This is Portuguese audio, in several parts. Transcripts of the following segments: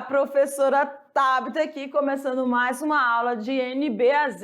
professora Tabita aqui, começando mais uma aula de NBAZ.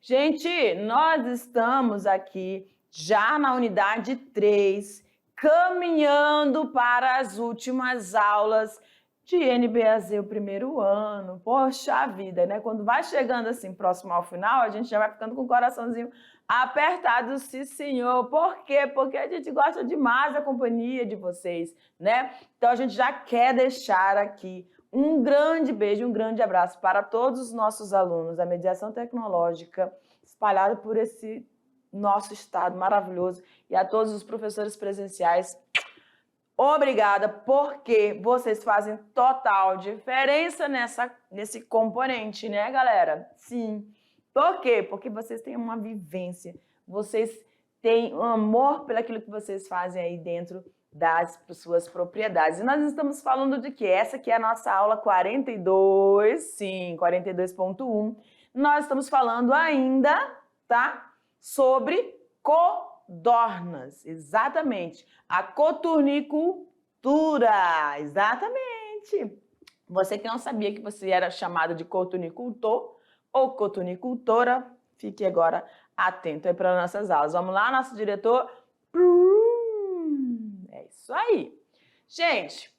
Gente, nós estamos aqui já na unidade 3, caminhando para as últimas aulas de NBAZ, o primeiro ano. Poxa vida, né? Quando vai chegando assim, próximo ao final, a gente já vai ficando com o coraçãozinho apertado, sim, senhor. Por quê? Porque a gente gosta demais da companhia de vocês, né? Então, a gente já quer deixar aqui um grande beijo, um grande abraço para todos os nossos alunos da mediação tecnológica espalhado por esse nosso estado maravilhoso e a todos os professores presenciais. Obrigada, porque vocês fazem total diferença nesse componente, né, galera? Sim. Por quê? Porque vocês têm uma vivência, vocês têm um amor pelo aquilo que vocês fazem aí dentro das suas propriedades. E nós estamos falando de quê? Essa aqui é a nossa aula 42, sim, 42.1. Nós estamos falando ainda, tá? Sobre codornas, exatamente. A coturnicultura, exatamente. Você que não sabia que você era chamado de coturnicultor ou coturnicultora, fique agora atento aí para nossas aulas. Vamos lá, nosso diretor? É isso aí. Gente,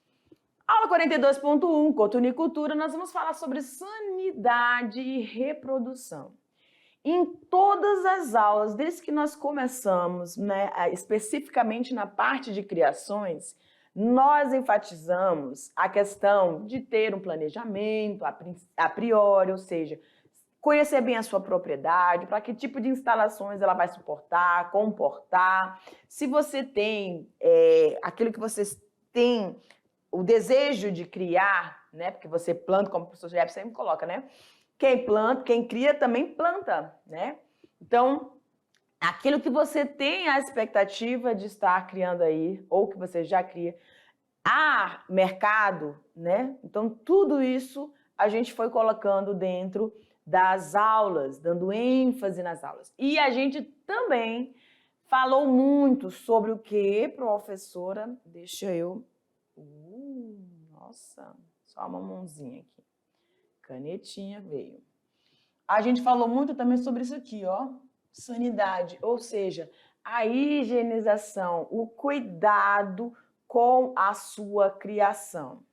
aula 42.1, coturnicultura, nós vamos falar sobre sanidade e reprodução. Em todas as aulas, desde que nós começamos, né, especificamente na parte de criações, nós enfatizamos a questão de ter um planejamento a priori, ou seja, conhecer bem a sua propriedade, para que tipo de instalações ela vai suportar, comportar. Se você tem aquilo que vocês têm, o desejo de criar, né, porque você planta, como o professor Jeff sempre coloca, né? Quem planta, quem cria também planta, né? Então, aquilo que você tem a expectativa de estar criando aí, ou que você já cria, há mercado, né? Então, tudo isso a gente foi colocando dentro das aulas, dando ênfase nas aulas. E a gente também falou muito sobre o que, professora? Deixa eu... nossa, só uma mãozinha aqui. Canetinha veio. A gente falou muito também sobre isso aqui, ó, sanidade, ou seja, a higienização, o cuidado com a sua criação.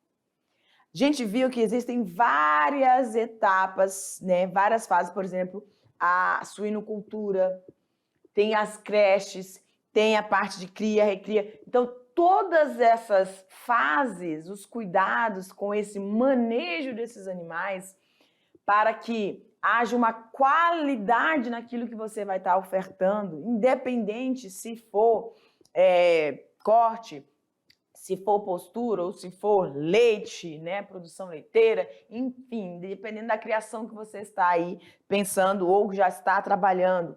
A gente viu que existem várias etapas, né, várias fases, por exemplo, a suinocultura, tem as creches, tem a parte de cria, recria. Então, todas essas fases, os cuidados com esse manejo desses animais, para que haja uma qualidade naquilo que você vai estar ofertando, independente se for corte, se for postura ou se for leite, né, produção leiteira, enfim, dependendo da criação que você está aí pensando ou já está trabalhando.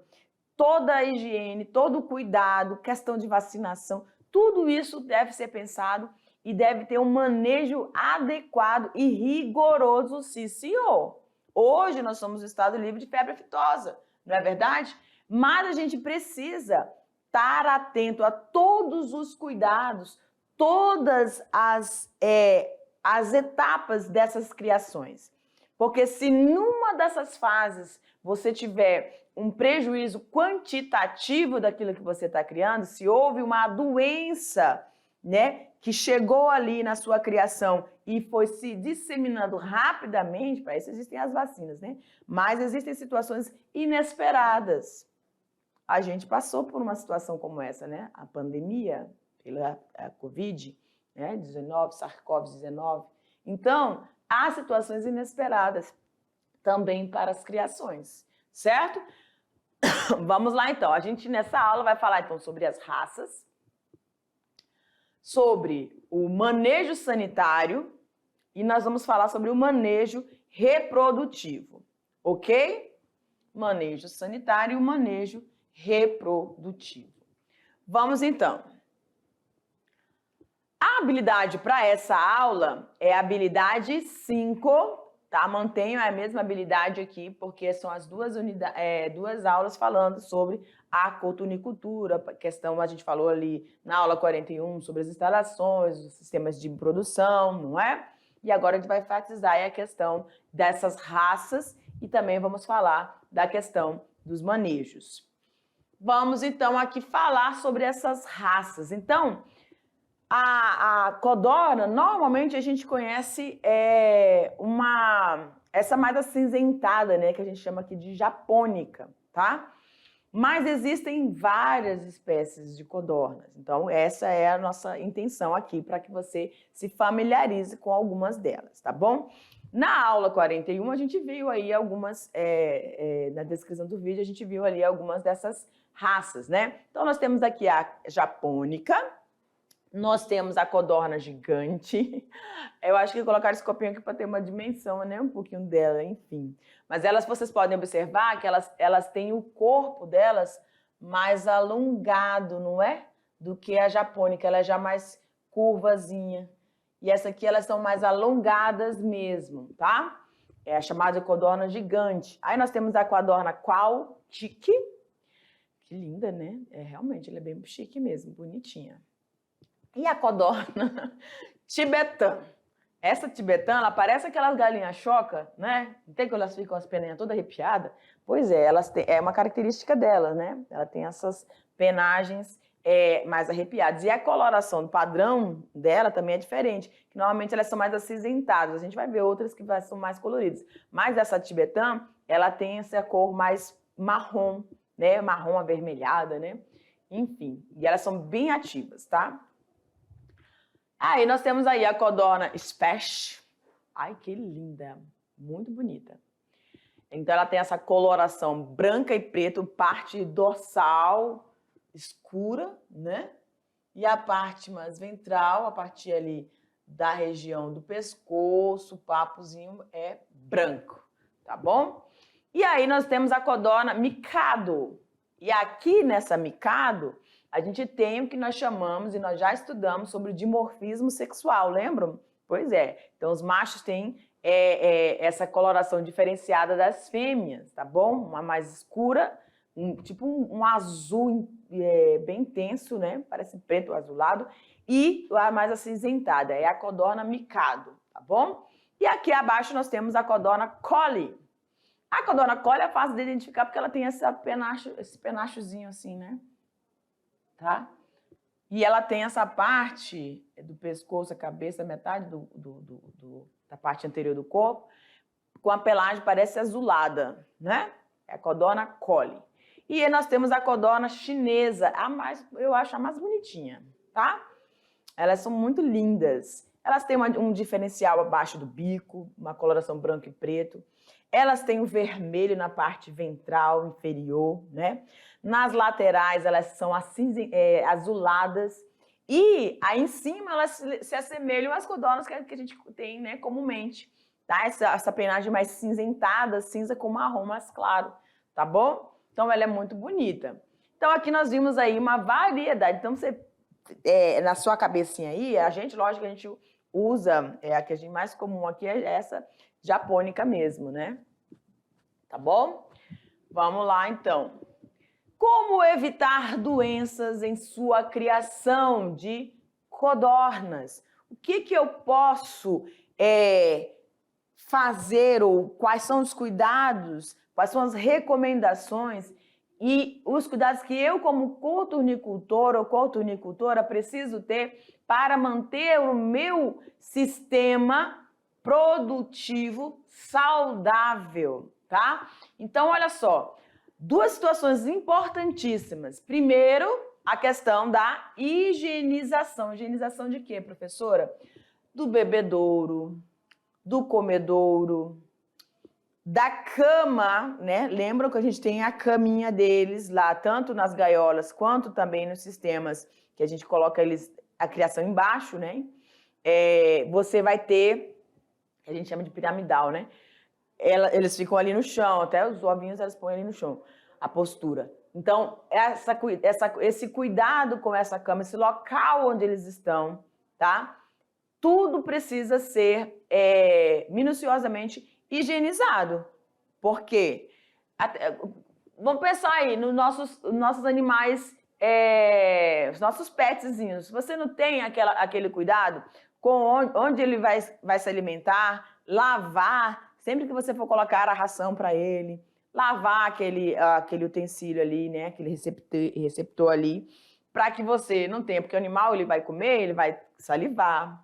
Toda a higiene, todo o cuidado, questão de vacinação, tudo isso deve ser pensado e deve ter um manejo adequado e rigoroso, sim, senhor. Hoje nós somos o estado livre de febre aftosa, não é verdade? Mas a gente precisa estar atento a todos os cuidados, todas as etapas dessas criações. Porque se numa dessas fases você tiver um prejuízo quantitativo daquilo que você está criando, se houve uma doença, né, que chegou ali na sua criação e foi se disseminando rapidamente, para isso existem as vacinas, né? Mas existem situações inesperadas. A gente passou por uma situação como essa, né? A pandemia, pela Covid, né? 19, SARS-CoV-19. Então, há situações inesperadas também para as criações, certo? Vamos lá, então. A gente, nessa aula, vai falar, então, sobre as raças, sobre o manejo sanitário e nós vamos falar sobre o manejo reprodutivo, ok? Manejo sanitário e o manejo reprodutivo. Vamos, então. A habilidade para essa aula é a habilidade 5, tá? Mantenho a mesma habilidade aqui, porque são as duas aulas falando sobre a cotunicultura, questão a gente falou ali na aula 41 sobre as instalações, os sistemas de produção, não é? E agora a gente vai enfatizar aí a questão dessas raças e também vamos falar da questão dos manejos. Vamos então aqui falar sobre essas raças. Então, a codorna, normalmente a gente conhece essa mais acinzentada, né, que a gente chama aqui de japônica, tá? Mas existem várias espécies de codornas. Então, essa é a nossa intenção aqui, para que você se familiarize com algumas delas, tá bom? Na aula 41, a gente viu aí algumas, na descrição do vídeo, a gente viu ali algumas dessas raças, né? Então, nós temos aqui a japônica, nós temos a codorna gigante. Eu acho que colocaram esse copinho aqui para ter uma dimensão, né? Um pouquinho dela, enfim. Mas elas, vocês podem observar que elas têm o corpo delas mais alongado, não é? Do que a japônica, ela é já mais curvazinha. E essa aqui, elas são mais alongadas mesmo, tá? É a chamada codorna gigante. Aí nós temos a codorna qual-chique. Que linda, né? Realmente, ela é bem chique mesmo, bonitinha. E a codorna tibetã. Essa tibetã, ela parece aquelas galinhas choca, né? Não tem que elas ficam as peninhas todas arrepiadas? Pois é, é uma característica delas, né? Ela tem essas penagens mais arrepiadas. E a coloração do padrão dela também é diferente, que normalmente elas são mais acinzentadas. A gente vai ver outras que são mais coloridas. Mas essa tibetã, ela tem essa cor mais marrom, né? Marrom avermelhada, né? Enfim, e elas são bem ativas, tá? Aí nós temos aí a codorna spesh. Ai, que linda, muito bonita. Então ela tem essa coloração branca e preto, parte dorsal escura, né? E a parte mais ventral, a partir ali da região do pescoço, o papozinho é branco, tá bom? E aí nós temos a codorna mikado. E aqui nessa mikado, a gente tem o que nós chamamos, e nós já estudamos sobre o dimorfismo sexual, lembram? Pois é. Então, os machos têm essa coloração diferenciada das fêmeas, tá bom? Uma mais escura, tipo um azul bem intenso, né? Parece preto ou azulado. E a mais acinzentada, é a codorna mikado, tá bom? E aqui abaixo nós temos a codorna collie. A codorna collie é fácil de identificar porque ela tem esse penachozinho assim, né? Tá? E ela tem essa parte do pescoço, a cabeça, metade da parte anterior do corpo, com a pelagem parece azulada, né? É a codorna collie. E aí nós temos a codorna chinesa, eu acho a mais bonitinha, tá? Elas são muito lindas. Elas têm um diferencial abaixo do bico, uma coloração branco e preto. Elas têm o vermelho na parte ventral inferior, né? Nas laterais elas são azuladas. E aí em cima elas se assemelham às codornas que a gente tem, né, comumente. Tá? Essa penagem mais cinzentada, cinza com marrom mais claro, tá bom? Então ela é muito bonita. Então aqui nós vimos aí uma variedade. Então você, na sua cabecinha aí, lógico que a gente usa, a que a gente mais comum aqui é essa japônica mesmo, né? Tá bom? Vamos lá, então. Como evitar doenças em sua criação de codornas? O que eu posso fazer ou quais são os cuidados, quais são as recomendações e os cuidados que eu, como coturnicultor ou coturnicultora, preciso ter para manter o meu sistema produtivo saudável, tá? Então, olha só, duas situações importantíssimas. Primeiro, a questão da higienização. Higienização de quê, professora? Do bebedouro, do comedouro, da cama, né? Lembram que a gente tem a caminha deles lá, tanto nas gaiolas quanto também nos sistemas que a gente coloca a criação embaixo, né? Você vai ter, a gente chama de piramidal, né? Eles ficam ali no chão, até os ovinhos elas põem ali no chão, a postura. Então, esse cuidado com essa cama, esse local onde eles estão, tá? Tudo precisa ser minuciosamente higienizado. Por quê? Vamos pensar aí nos nossos animais, os nossos petzinhos. Se você não tem aquele cuidado onde ele vai se alimentar, lavar, sempre que você for colocar a ração para ele, lavar aquele utensílio ali, né? Aquele receptor ali, para que você não tenha, porque o animal ele vai comer, ele vai salivar,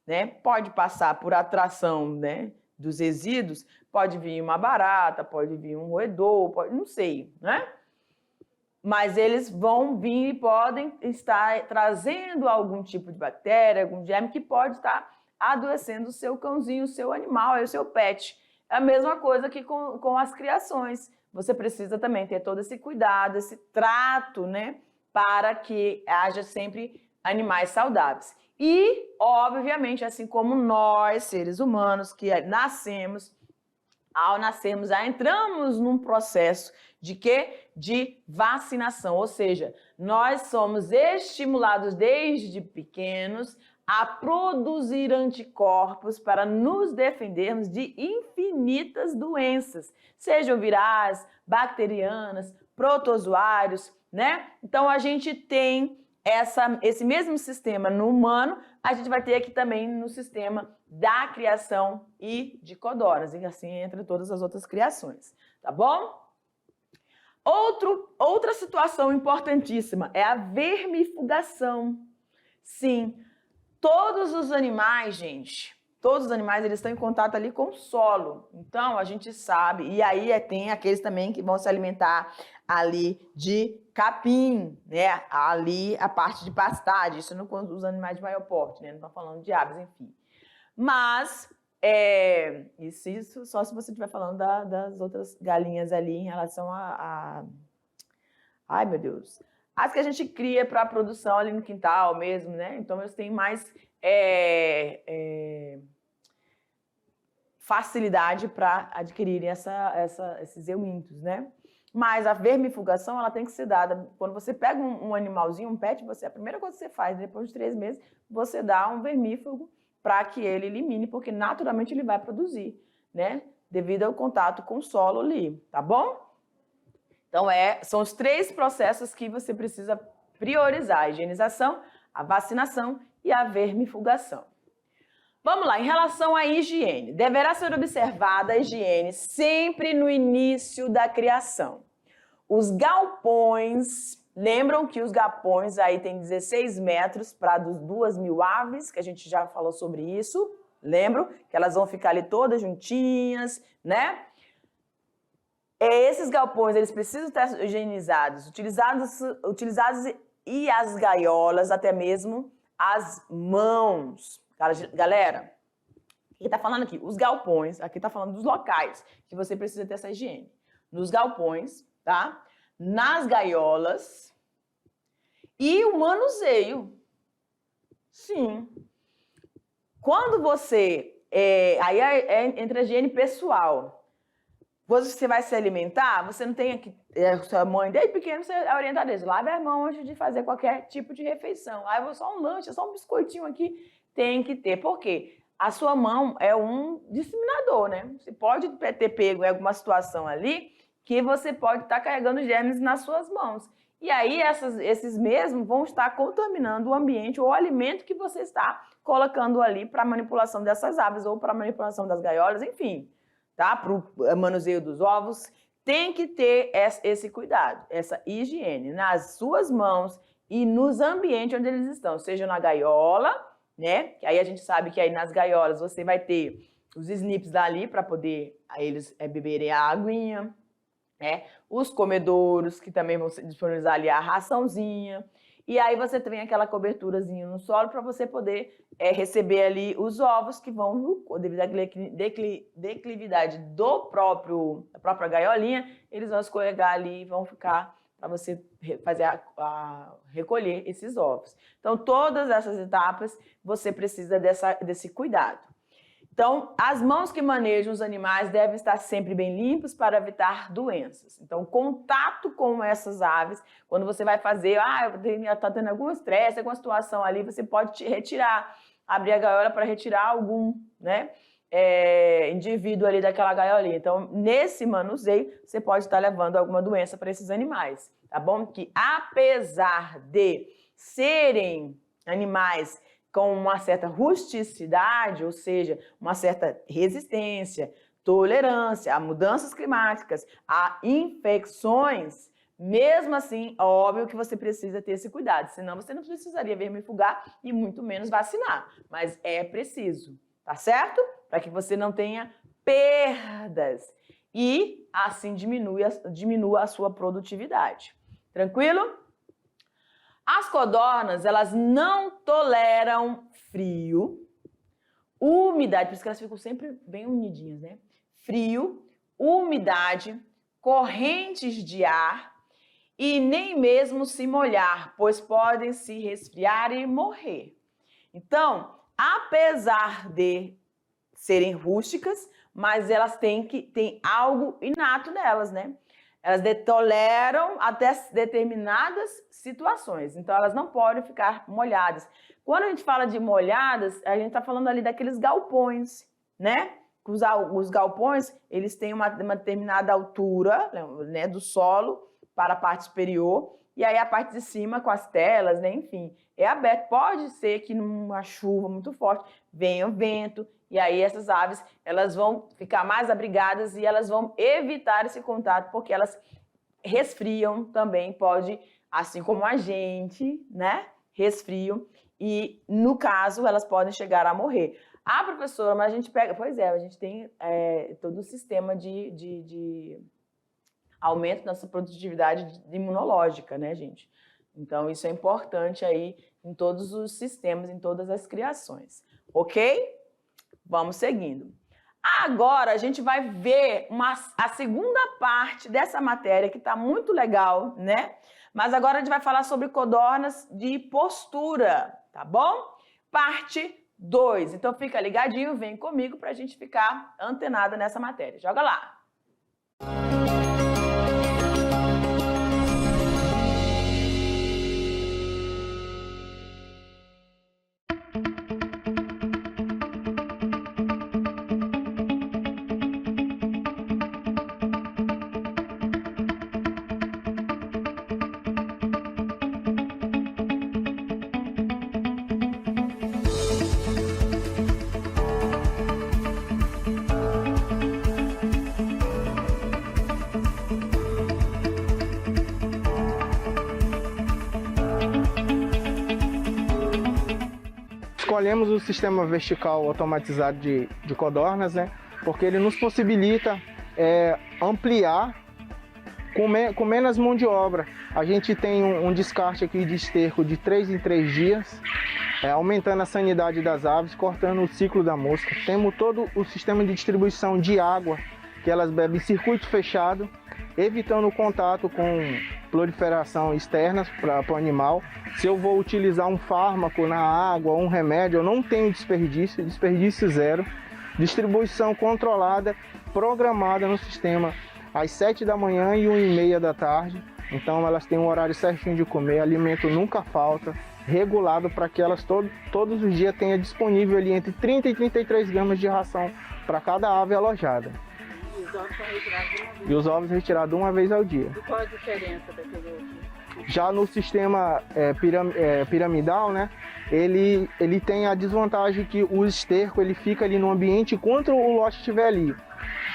né? Pode passar por atração, né, dos resíduos, pode vir uma barata, pode vir um roedor, não sei, né? Mas eles vão vir e podem estar trazendo algum tipo de bactéria, algum germe que pode estar adoecendo o seu cãozinho, o seu animal, o seu pet. É a mesma coisa que com as criações. Você precisa também ter todo esse cuidado, esse trato, né, para que haja sempre animais saudáveis. E, obviamente, assim como nós, seres humanos, que nascemos, ao nascermos, já entramos num processo de quê? De vacinação, ou seja, nós somos estimulados desde pequenos a produzir anticorpos para nos defendermos de infinitas doenças, sejam virais, bacterianas, protozoários, né? Então a gente tem esse mesmo sistema no humano, a gente vai ter aqui também no sistema da criação e de codoras, e assim entre todas as outras criações, tá bom? Outra situação importantíssima é a vermifugação. Sim, todos os animais, gente, todos os animais eles estão em contato ali com o solo. Então, a gente sabe, e aí tem aqueles também que vão se alimentar ali de capim, né? Ali a parte de pastagem, isso não quando os animais de maior porte, né? Não estou falando de aves, enfim. Mas, isso só se você estiver falando das outras galinhas ali em relação ai, meu Deus. As que a gente cria para a produção ali no quintal mesmo, né? Então, eles têm mais facilidade para adquirirem esses eumintos, né? Mas a vermifugação, ela tem que ser dada. Quando você pega um animalzinho, um pet, a primeira coisa que você faz, depois de 3 meses, você dá um vermífugo para que ele elimine, porque naturalmente ele vai produzir, né? Devido ao contato com o solo ali, tá bom? Então, são os 3 processos que você precisa priorizar: a higienização, a vacinação e a vermifugação. Vamos lá, em relação à higiene. Deverá ser observada a higiene sempre no início da criação. Os galpões, lembram que os galpões aí tem 16 metros para 2.000 aves, que a gente já falou sobre isso, lembram? Que elas vão ficar ali todas juntinhas, né? Esses galpões, eles precisam estar higienizados, utilizados e as gaiolas, até mesmo as mãos. Galera, o que está falando aqui? Os galpões, aqui está falando dos locais que você precisa ter essa higiene. Nos galpões, tá? Nas gaiolas e o manuseio. Sim. Quando você... aí entra a higiene pessoal. Quando você vai se alimentar, você não tem que... sua mãe, desde pequeno, você é orientada a isso. Lave as mãos antes de fazer qualquer tipo de refeição. Aí só um lanche, só um biscoitinho aqui, tem que ter. Por quê? A sua mão é um disseminador, né? Você pode ter pego em alguma situação ali que você pode estar carregando germes nas suas mãos. E aí, esses mesmos vão estar contaminando o ambiente ou o alimento que você está colocando ali para manipulação dessas aves ou para manipulação das gaiolas, enfim, tá? Para o manuseio dos ovos, tem que ter esse cuidado, essa higiene nas suas mãos e nos ambientes onde eles estão, seja na gaiola, né? Que aí a gente sabe que aí nas gaiolas você vai ter os snips ali para poder eles beberem a aguinha, né? Os comedouros, que também vão disponibilizar ali a raçãozinha. E aí você tem aquela coberturazinha no solo para você poder receber ali os ovos que vão, devido à declividade da própria gaiolinha, eles vão escorregar ali e vão ficar para você fazer recolher esses ovos. Então, todas essas etapas você precisa desse cuidado. Então, as mãos que manejam os animais devem estar sempre bem limpas para evitar doenças. Então, contato com essas aves, quando você vai fazer, está tendo algum estresse, alguma situação ali, você pode retirar, abrir a gaiola para retirar algum, né, indivíduo ali daquela gaiolinha. Então, nesse manuseio, você pode estar levando alguma doença para esses animais, tá bom? Que apesar de serem animais com uma certa rusticidade, ou seja, uma certa resistência, tolerância a mudanças climáticas, a infecções, mesmo assim, óbvio que você precisa ter esse cuidado, senão você não precisaria vermifugar e muito menos vacinar, mas é preciso, tá certo? Para que você não tenha perdas e assim diminua a sua produtividade. Tranquilo? As codornas, elas não toleram frio, umidade, por isso que elas ficam sempre bem unidinhas, né? Frio, umidade, correntes de ar e nem mesmo se molhar, pois podem se resfriar e morrer. Então, apesar de serem rústicas, mas elas têm algo inato nelas, né? Elas toleram até determinadas situações, então elas não podem ficar molhadas. Quando a gente fala de molhadas, a gente está falando ali daqueles galpões, né? Os galpões, eles têm uma determinada altura, né, do solo para a parte superior, e aí a parte de cima com as telas, né, enfim, é aberto. Pode ser que numa chuva muito forte venha o vento, e aí essas aves, elas vão ficar mais abrigadas e elas vão evitar esse contato, porque elas resfriam também, pode, assim como a gente, né, resfriam, e no caso, elas podem chegar a morrer. Ah, professora, mas a gente pega... Pois é, a gente tem todo o sistema de aumento da nossa produtividade imunológica, né, gente? Então, isso é importante aí em todos os sistemas, em todas as criações. Ok? Vamos seguindo. Agora, a gente vai ver a segunda parte dessa matéria, que está muito legal, né? Mas agora a gente vai falar sobre codornas de postura, tá bom? Parte 2. Então, fica ligadinho, vem comigo para a gente ficar antenada nessa matéria. Joga lá! Escolhemos o sistema vertical automatizado de codornas, né? Porque ele nos possibilita ampliar com menos mão de obra. A gente tem um descarte aqui de esterco de 3 em 3 dias, aumentando a sanidade das aves, cortando o ciclo da mosca. Temos todo o sistema de distribuição de água, que elas bebem em circuito fechado, evitando o contato com proliferação externa para o animal. Se eu vou utilizar um fármaco na água, um remédio, eu não tenho desperdício zero. Distribuição controlada, programada no sistema às 7 da manhã e 1h30 da tarde. Então elas têm um horário certinho de comer, alimento nunca falta, regulado para que elas todos os dias tenham disponível ali entre 30 e 33 gramas de ração para cada ave alojada. E os ovos retirados uma vez ao dia. E qual a diferença daquele outro? Já no sistema piramidal, né, ele tem a desvantagem que o esterco ele fica ali no ambiente enquanto o lote estiver ali.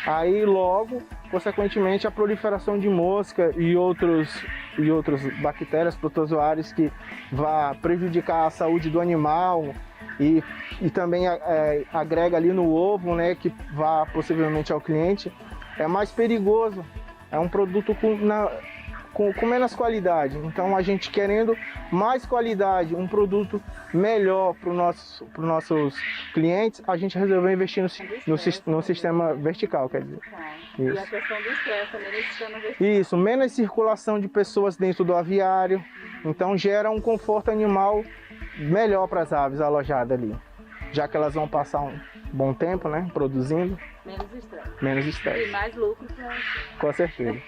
Aí logo, consequentemente, a proliferação de mosca e outros bactérias protozoárias que vá prejudicar a saúde do animal e também agrega ali no ovo, né, que vá possivelmente ao cliente, é mais perigoso. É um produto com menos qualidade. Então a gente querendo mais qualidade, um produto melhor para os nossos clientes, a gente resolveu investir no sistema vertical, quer dizer. Isso. E a questão do estresse também no sistema vertical. Isso, menos circulação de pessoas dentro do aviário, então gera um conforto animal melhor para as aves alojadas ali, já que elas vão passar um bom tempo, né, produzindo. Menos estresse. Menos estresse. E mais lucro para... Com certeza.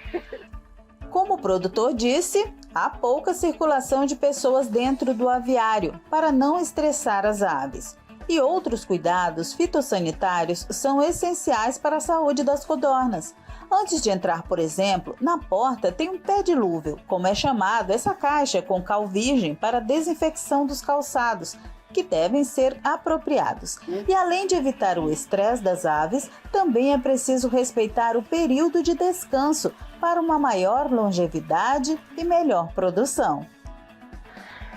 Como o produtor disse, há pouca circulação de pessoas dentro do aviário para não estressar as aves. E outros cuidados fitossanitários são essenciais para a saúde das codornas. Antes de entrar, por exemplo, na porta tem um pé dilúvio, como é chamado essa caixa com cal virgem para desinfecção dos calçados, que devem ser apropriados. E além de evitar o estresse das aves, também é preciso respeitar o período de descanso para uma maior longevidade e melhor produção.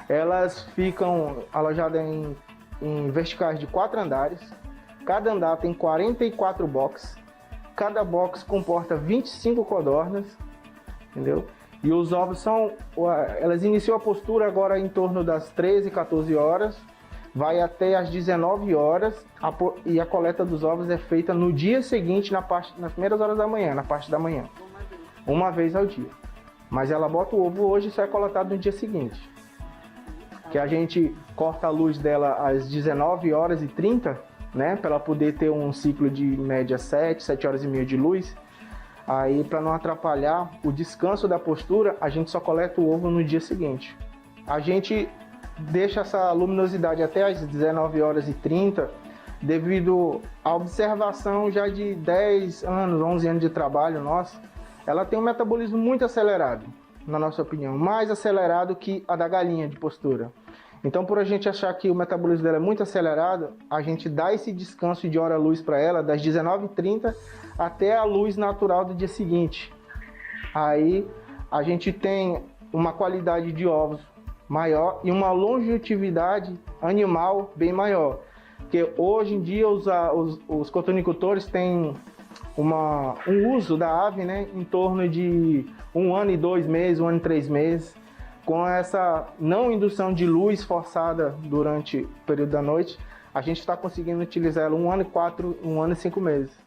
Elas ficam alojadas em verticais de 4 andares. Cada andar tem 44 boxes. Cada box comporta 25 codornas, entendeu? E os ovos elas iniciam a postura agora em torno das 13, 14 horas, vai até as 19 horas, e a coleta dos ovos é feita no dia seguinte, nas primeiras horas da manhã, na parte da manhã. Uma vez ao dia. Mas ela bota o ovo hoje e sai coletado no dia seguinte. Que a gente corta a luz dela às 19h30, né, para ela poder ter um ciclo de média 7 horas e meia de luz. Aí, para não atrapalhar o descanso da postura, a gente só coleta o ovo no dia seguinte. A gente deixa essa luminosidade até às 19h30, devido à observação já de 10 anos, 11 anos de trabalho nosso. Ela tem um metabolismo muito acelerado, na nossa opinião, mais acelerado que a da galinha de postura. Então, por a gente achar que o metabolismo dela é muito acelerado, a gente dá esse descanso de hora-luz para ela, das 19h30 até a luz natural do dia seguinte. Aí, a gente tem uma qualidade de ovos maior e uma longevidade animal bem maior. Porque hoje em dia os cotonicultores têm um uso da ave, né, em torno de 1 ano e 2 meses, 1 ano e 3 meses. Com essa não indução de luz forçada durante o período da noite, a gente está conseguindo utilizar ela 1 ano e 4, 1 ano e 5 meses.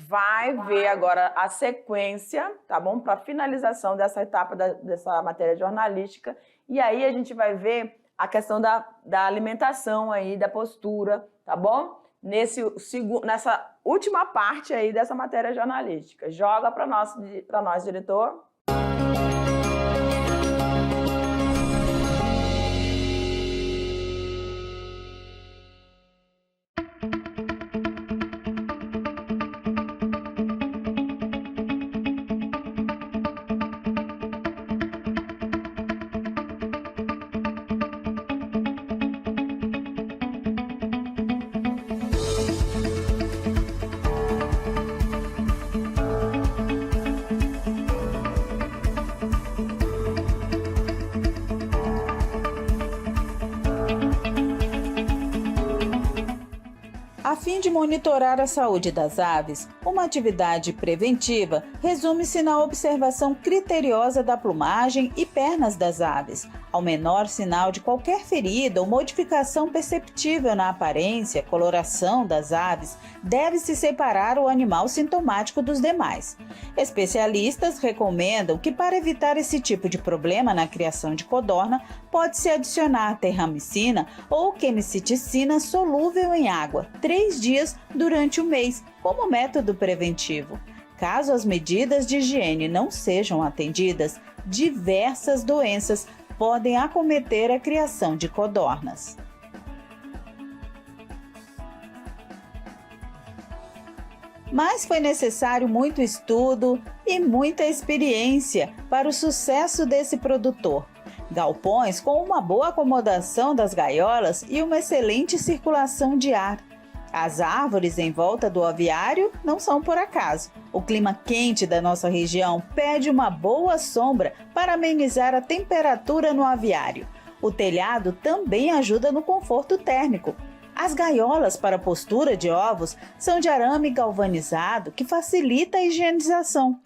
Vai ver agora a sequência, tá bom? Para finalização dessa etapa dessa matéria jornalística. E aí a gente vai ver a questão da alimentação aí, da postura, tá bom? Nessa última parte aí dessa matéria jornalística. Joga para nós, diretor. A fim de monitorar a saúde das aves, uma atividade preventiva resume-se na observação criteriosa da plumagem e pernas das aves. Ao menor sinal de qualquer ferida ou modificação perceptível na aparência, coloração das aves, deve-se separar o animal sintomático dos demais. Especialistas recomendam que, para evitar esse tipo de problema na criação de codorna, pode-se adicionar terramicina ou quemiceticina solúvel em água 3 dias durante o mês, como método preventivo. Caso as medidas de higiene não sejam atendidas, diversas doenças podem acometer a criação de codornas. Mas foi necessário muito estudo e muita experiência para o sucesso desse produtor. Galpões com uma boa acomodação das gaiolas e uma excelente circulação de ar. As árvores em volta do aviário não são por acaso. O clima quente da nossa região pede uma boa sombra para amenizar a temperatura no aviário. O telhado também ajuda no conforto térmico. As gaiolas para postura de ovos são de arame galvanizado, que facilita a higienização.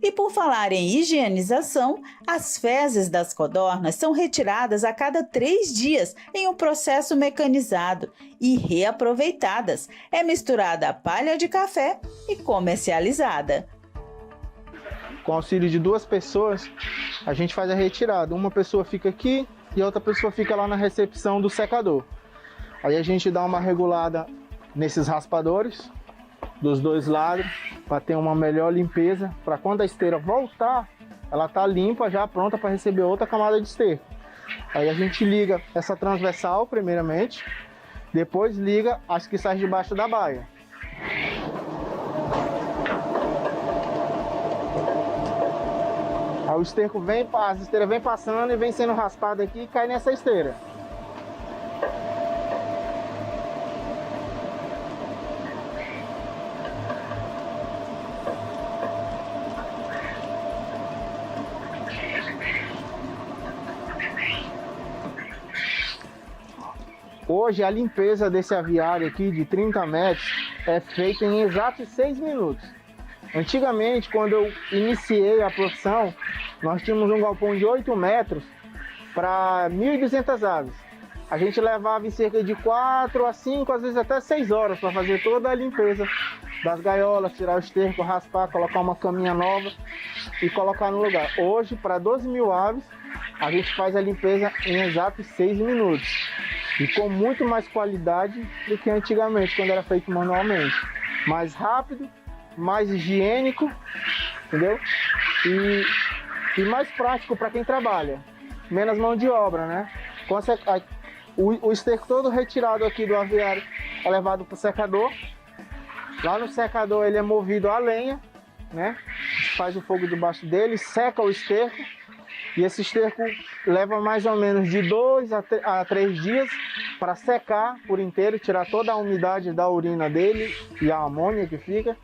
E por falar em higienização, as fezes das codornas são retiradas a cada 3 dias em um processo mecanizado e reaproveitadas. É misturada a palha de café e comercializada. Com auxílio de 2 pessoas, a gente faz a retirada. Uma pessoa fica aqui e a outra pessoa fica lá na recepção do secador. Aí a gente dá uma regulada nesses raspadores dos 2 lados para ter uma melhor limpeza, para quando a esteira voltar, ela tá limpa, já pronta para receber outra camada de esterco. Aí a gente liga essa transversal primeiramente, depois liga as que saem debaixo da baia. Aí o esterco vem, as esteiras vem passando e vem sendo raspado aqui e cai nessa esteira. Hoje a limpeza desse aviário aqui de 30 metros é feita em exatos 6 minutos. Antigamente, quando eu iniciei a profissão, nós tínhamos um galpão de 8 metros para 1.200 aves. A gente levava em cerca de 4 a 5, às vezes até 6 horas para fazer toda a limpeza das gaiolas, tirar o esterco, raspar, colocar uma caminha nova e colocar no lugar. Hoje, para 12.000 aves, a gente faz a limpeza em exatos 6 minutos. E com muito mais qualidade do que antigamente, quando era feito manualmente. Mais rápido, mais higiênico, entendeu? E mais prático para quem trabalha. Menos mão de obra, né? O esterco todo retirado aqui do aviário é levado para o secador. Lá no secador ele é movido a lenha, né? Faz o fogo debaixo dele, seca o esterco. E esse esterco leva mais ou menos de 2 a 3 dias para secar por inteiro, tirar toda a umidade da urina dele e a amônia que fica.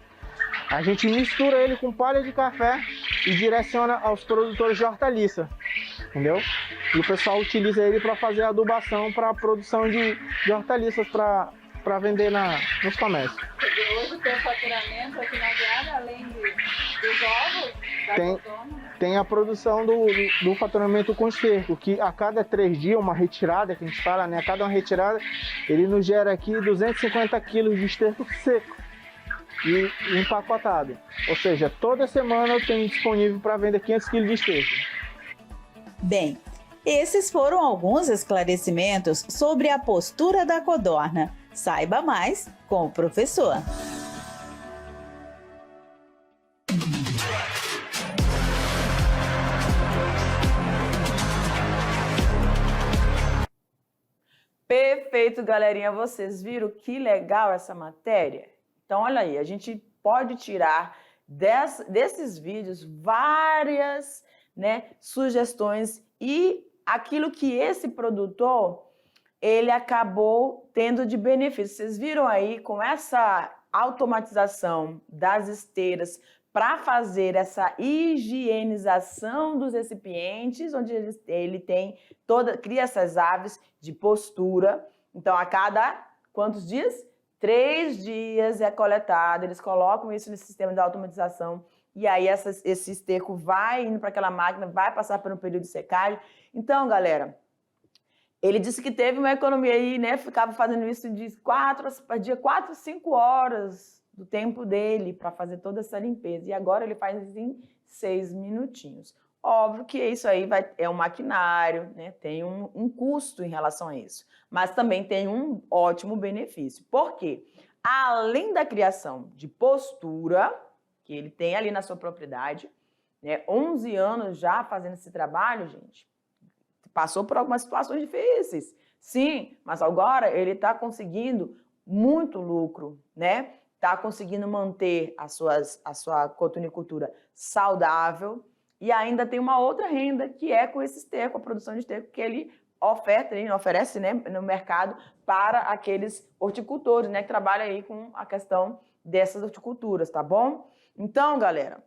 A gente mistura ele com palha de café e direciona aos produtores de hortaliça, entendeu? E o pessoal utiliza ele para fazer adubação para a produção de hortaliças para vender nos comércios. Hoje tem faturamento aqui na aviária, além dos ovos, da codorna? Tem a produção do faturamento com esterco, que a cada 3 dias, uma retirada, que a gente fala, né? A cada uma retirada, ele nos gera aqui 250 quilos de esterco seco e empacotado. Ou seja, toda semana eu tenho disponível para venda 500 quilos de esterco. Bem, esses foram alguns esclarecimentos sobre a postura da codorna. Saiba mais com o professor. Perfeito, galerinha. Vocês viram que legal essa matéria? Então, olha aí, a gente pode tirar desses vídeos várias, né, sugestões e aquilo que esse produtor ele acabou tendo de benefício. Vocês viram aí, com essa automatização das esteiras para fazer essa higienização dos recipientes, onde ele tem cria essas aves de postura. Então, a cada quantos dias? 3 dias é coletado, eles colocam isso nesse sistema de automatização e aí esse esterco vai indo para aquela máquina, vai passar por um período de secagem. Então, galera, ele disse que teve uma economia aí, né? Ficava fazendo isso de 4 a 5 horas do tempo dele para fazer toda essa limpeza. E agora ele faz em 6 minutinhos. Óbvio que isso aí é um maquinário, né? Tem um custo em relação a isso. Mas também tem um ótimo benefício. Por quê? Além da criação de postura, que ele tem ali na sua propriedade, né? 11 anos já fazendo esse trabalho, gente. Passou por algumas situações difíceis, sim, mas agora ele está conseguindo muito lucro, né? Está conseguindo manter a sua cotonicultura saudável e ainda tem uma outra renda que é com esse esterco, a produção de esterco que ele oferece, né, no mercado para aqueles horticultores, né, que trabalham aí com a questão dessas horticulturas, tá bom? Então, galera,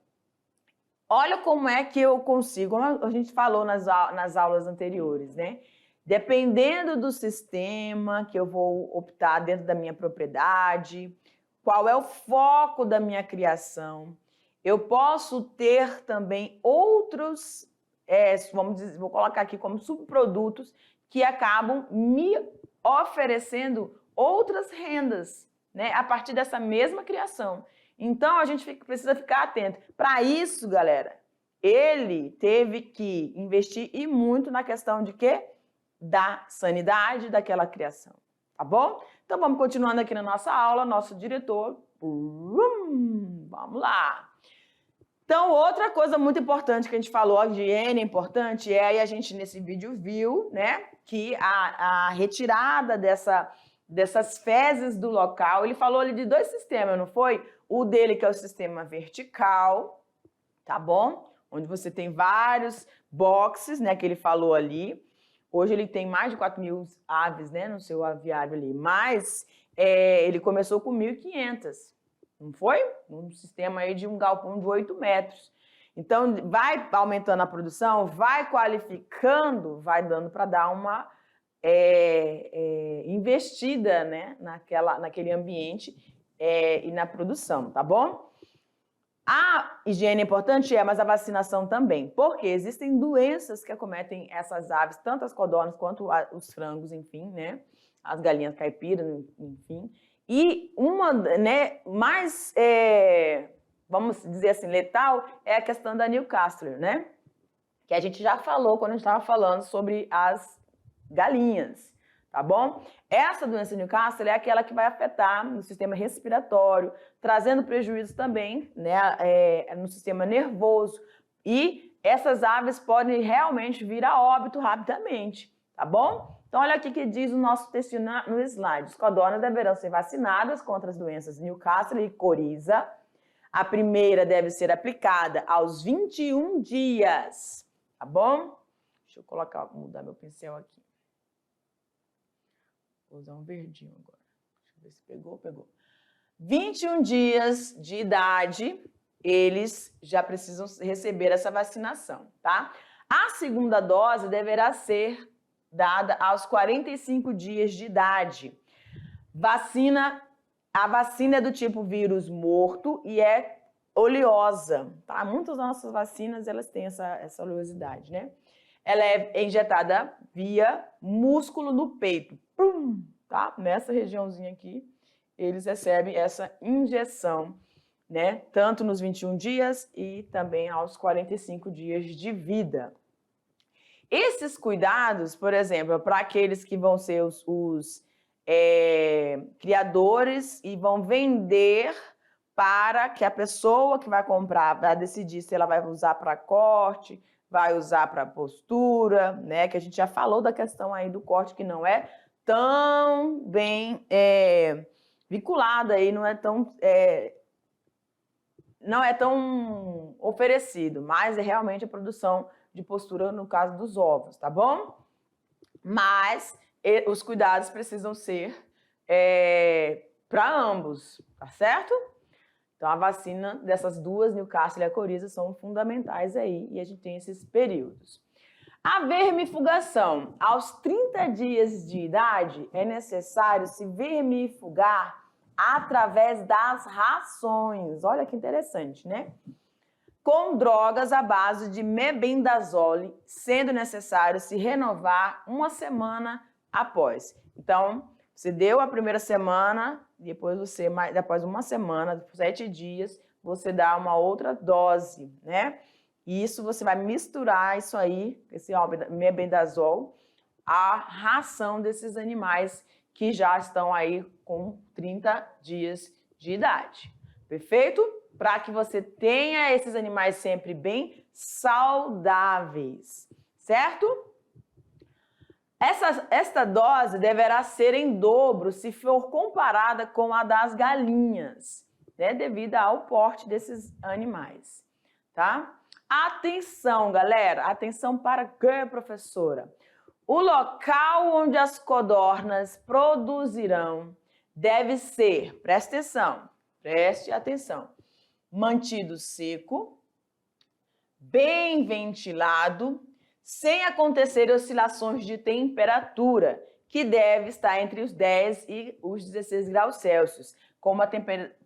olha como é que eu consigo, como a gente falou nas aulas anteriores, né? Dependendo do sistema que eu vou optar dentro da minha propriedade, qual é o foco da minha criação, eu posso ter também outros, vamos dizer, vou colocar aqui como subprodutos que acabam me oferecendo outras rendas, né? A partir dessa mesma criação. Então, a gente precisa ficar atento. Para isso, galera, ele teve que investir e muito na questão de quê? Da sanidade daquela criação, tá bom? Então, vamos continuando aqui na nossa aula, nosso diretor. Vamos lá. Então, outra coisa muito importante que a gente falou, a higiene é importante, aí a gente nesse vídeo viu, né, que a retirada dessas fezes do local, ele falou ali de 2 sistemas, não foi? O dele que é o sistema vertical, tá bom? onde você tem vários boxes, né, que ele falou ali. Hoje ele tem mais de 4.000 aves, né, no seu aviário ali, mas ele começou com 1.500, não foi? Um sistema aí de um galpão de 8 metros. Então, vai aumentando a produção, vai qualificando, vai dando para dar uma investida, né, naquele ambiente e na produção, tá bom? A higiene é importante, mas a vacinação também, porque existem doenças que acometem essas aves, tanto as codornas quanto os frangos, enfim, né? As galinhas caipiras, enfim. E uma, né, mais, vamos dizer assim, letal, é a questão da Newcastle, né? Que a gente já falou quando a gente estava falando sobre as galinhas, tá bom? Essa doença Newcastle é aquela que vai afetar no sistema respiratório, trazendo prejuízo também, né, no sistema nervoso. E essas aves podem realmente vir a óbito rapidamente, tá bom? Então, olha aqui que diz o nosso texto no slide. As codornas deverão ser vacinadas contra as doenças Newcastle e coriza. A primeira deve ser aplicada aos 21 dias, tá bom? Deixa eu mudar meu pincel aqui. Vou usar um verdinho agora. Deixa eu ver se pegou. 21 dias de idade, eles já precisam receber essa vacinação, tá? A segunda dose deverá ser dada aos 45 dias de idade. A vacina é do tipo vírus morto e é oleosa, tá? Muitas das nossas vacinas, elas têm essa oleosidade, né? Ela é injetada via músculo no peito, tá? Nessa regiãozinha aqui, eles recebem essa injeção, né? Tanto nos 21 dias e também aos 45 dias de vida. Esses cuidados, por exemplo, para aqueles que vão ser os criadores e vão vender para que a pessoa que vai comprar vai decidir se ela vai usar para corte, vai usar para postura, né? Que a gente já falou da questão aí do corte, que não é tão bem vinculada aí, não é tão oferecido, mas é realmente a produção de postura no caso dos ovos, tá bom? Mas os cuidados precisam ser para ambos, tá certo? Então, a vacina dessas duas, Newcastle e a coriza, são fundamentais aí, e a gente tem esses períodos. A vermifugação. Aos 30 dias de idade, é necessário se vermifugar através das rações. Olha que interessante, né? Com drogas à base de mebendazole, sendo necessário se renovar uma semana após. Então, você deu a primeira semana, depois após uma semana, 7 dias, você dá uma outra dose, né? E isso você vai misturar isso aí, esse mebendazole, à ração desses animais que já estão aí com 30 dias de idade. Perfeito? Para que você tenha esses animais sempre bem saudáveis, certo? Esta dose deverá ser em dobro se for comparada com a das galinhas, né? Devido ao porte desses animais, tá? Atenção, galera! Atenção para quê, professora? O local onde as codornas produzirão deve ser, preste atenção, mantido seco, bem ventilado, sem acontecer oscilações de temperatura, que deve estar entre os 10 e os 16 graus Celsius, com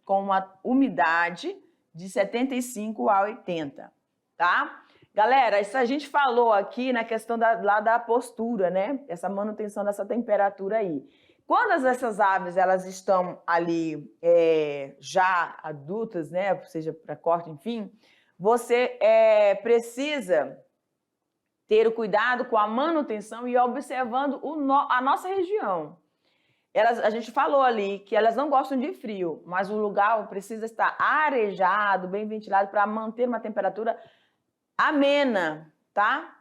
uma umidade de 75 a 80, tá? Galera, isso a gente falou aqui na questão da postura, né? Essa manutenção dessa temperatura aí. Quando essas aves elas estão ali já adultas, né? Ou seja, para corte, enfim, você precisa ter o cuidado com a manutenção e observando a nossa região. A gente falou ali que elas não gostam de frio, mas o lugar precisa estar arejado, bem ventilado, para manter uma temperatura amena, tá?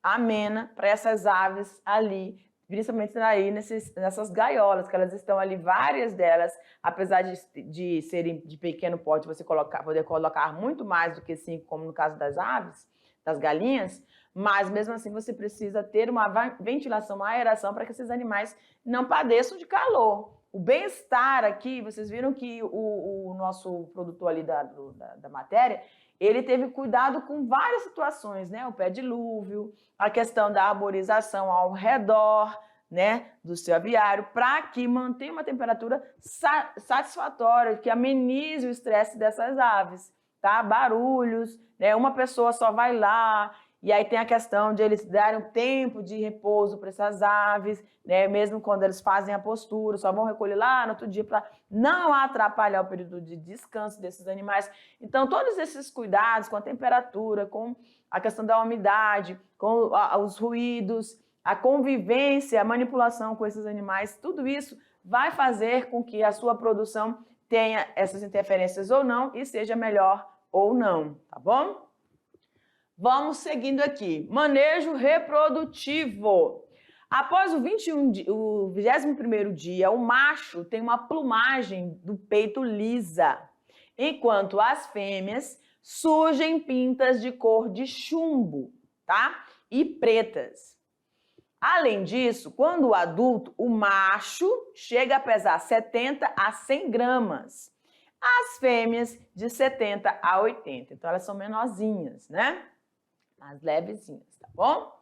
Amena para essas aves ali principalmente aí nessas gaiolas, que elas estão ali, várias delas, apesar de serem de pequeno porte, você poder colocar muito mais do que 5, como no caso das aves, das galinhas, mas mesmo assim você precisa ter uma ventilação, uma aeração para que esses animais não padeçam de calor. O bem-estar aqui, vocês viram que o nosso produtor ali da matéria, ele teve cuidado com várias situações, né? O pé dilúvio, a questão da arborização ao redor, né, do seu aviário, para que mantenha uma temperatura satisfatória, que amenize o estresse dessas aves, tá? Barulhos, né? Uma pessoa só vai lá, e aí tem a questão de eles darem um tempo de repouso para essas aves, né? Mesmo quando eles fazem a postura, só vão recolher lá no outro dia para não atrapalhar o período de descanso desses animais. Então, todos esses cuidados com a temperatura, com a questão da umidade, com os ruídos, a convivência, a manipulação com esses animais, tudo isso vai fazer com que a sua produção tenha essas interferências ou não e seja melhor ou não, tá bom? Vamos seguindo aqui. Manejo reprodutivo. Após o 21º dia, o macho tem uma plumagem do peito lisa, enquanto as fêmeas surgem pintas de cor de chumbo, tá? E pretas. Além disso, quando adulto, o macho chega a pesar 70 a 100 gramas. As fêmeas de 70 a 80. Então, elas são menorzinhas, né? Mais levezinhas, tá bom?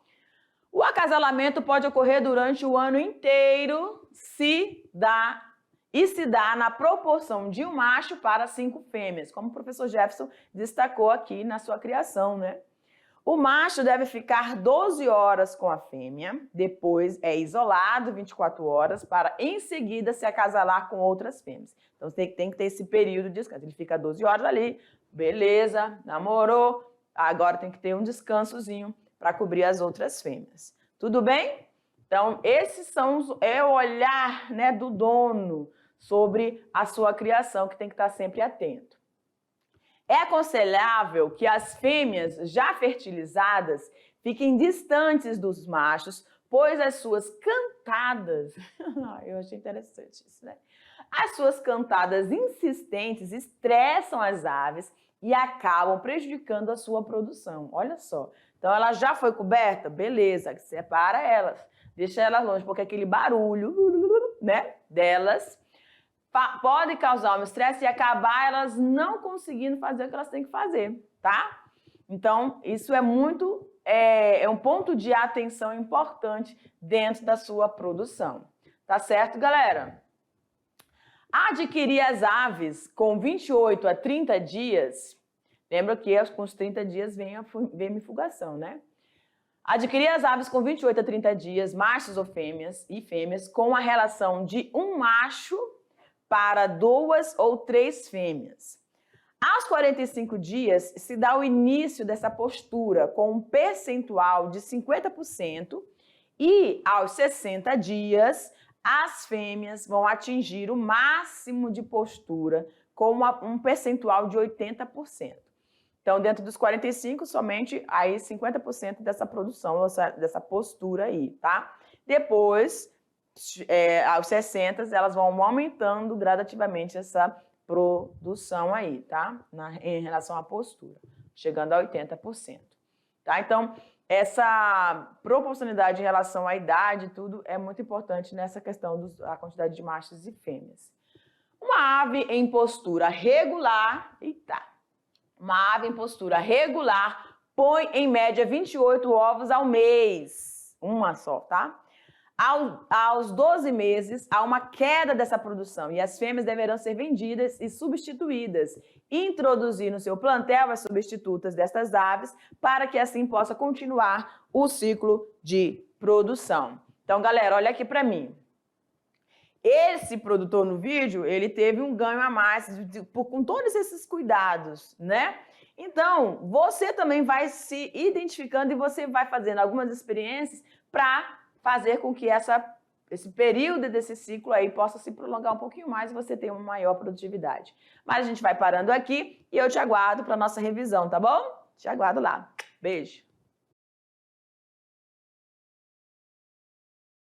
O acasalamento pode ocorrer durante o ano inteiro se dá na proporção de um macho para 5 fêmeas, como o professor Jefferson destacou aqui na sua criação, né? O macho deve ficar 12 horas com a fêmea, depois é isolado 24 horas para em seguida se acasalar com outras fêmeas. Então tem que ter esse período de descanso. Ele fica 12 horas ali, beleza, namorou, agora tem que ter um descansozinho para cobrir as outras fêmeas. Tudo bem? Então, esses é o olhar, né, do dono sobre a sua criação, que tem que estar sempre atento. É aconselhável que as fêmeas já fertilizadas fiquem distantes dos machos, pois as suas cantadas, eu achei interessante isso, né? As suas cantadas insistentes estressam as aves e acabam prejudicando a sua produção. Olha só. Então, ela já foi coberta? Beleza, separa elas, deixa elas longe, porque aquele barulho, né, delas pode causar um estresse e acabar elas não conseguindo fazer o que elas têm que fazer, tá? Então, isso é um ponto de atenção importante dentro da sua produção. Tá certo, galera? Adquirir as aves com 28 a 30 dias, lembra que com os 30 dias vem a mifugação, né? Adquirir as aves com 28 a 30 dias, machos ou fêmeas e fêmeas, com a relação de um macho para 2 ou 3 fêmeas. Aos 45 dias, se dá o início dessa postura com um percentual de 50% e aos 60 dias, as fêmeas vão atingir o máximo de postura com um percentual de 80%. Então, dentro dos 45, somente aí 50% dessa produção, dessa postura aí, tá? Depois, aos 60, elas vão aumentando gradativamente essa produção aí, tá? Em relação à postura, chegando a 80%. Tá? Então, essa proporcionalidade em relação à idade, tudo é muito importante nessa questão da quantidade de machos e fêmeas. Uma ave em postura regular, uma ave em postura regular põe em média 28 ovos ao mês, uma só, tá? Aos 12 meses, há uma queda dessa produção e as fêmeas deverão ser vendidas e substituídas. Introduzir no seu plantel as substitutas destas aves para que assim possa continuar o ciclo de produção. Então, galera, olha aqui para mim. Esse produtor no vídeo, ele teve um ganho a mais com todos esses cuidados, né? Então, você também vai se identificando e você vai fazendo algumas experiências para fazer com que esse período desse ciclo aí possa se prolongar um pouquinho mais e você tenha uma maior produtividade. Mas a gente vai parando aqui e eu te aguardo para a nossa revisão, tá bom? Te aguardo lá. Beijo!